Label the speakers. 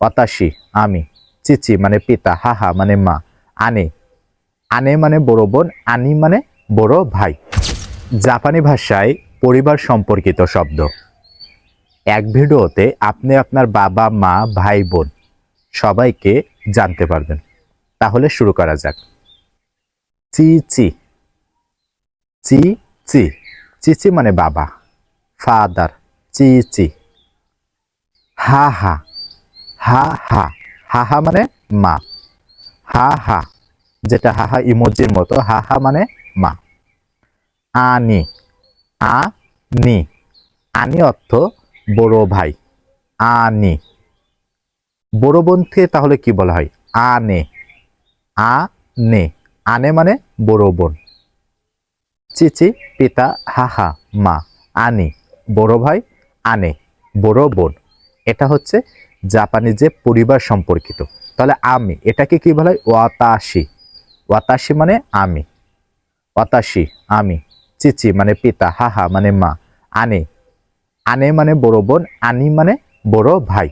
Speaker 1: ওয়াতাশি আমি, চিচি মানে পিতা, হাহা মানে মা, আনে আনে মানে বড় বোন, আনি মানে বড় ভাই। জাপানি ভাষায় পরিবার সম্পর্কিত শব্দ। এক ভিডিওতে আপনি আপনার বাবা মা ভাই বোন সবাইকে জানতে পারবেন। তাহলে শুরু করা যাক। চিচি চিচি চিচি মানে বাবা, ফাদার, চিচি। হাহা হাহা হাহা মানে মা, হাহা যেটা হাহা ইমোজির মতো, হাহা মানে মা। আনি আনি আনি অর্থ বড় ভাই, আনি। বড় বোনকে তাহলে কি বলা হয়? আনে আনে আনে মানে বড় বোন। চিচি পিতা, হাহা মা, আনি বড় ভাই, আনে বড় বোন। এটা হচ্ছে জাপানি যে পরিবার সম্পর্কিত। তাহলে আমি এটাকে কি বলা হয়? ওয়াতাশি। ওয়াতাশি মানে আমি, ওয়াতাশি আমি। চিচি মানে পিতা, হাহা মানে মা, আনে আনে মানে বড় বোন, আনি মানে বড় ভাই।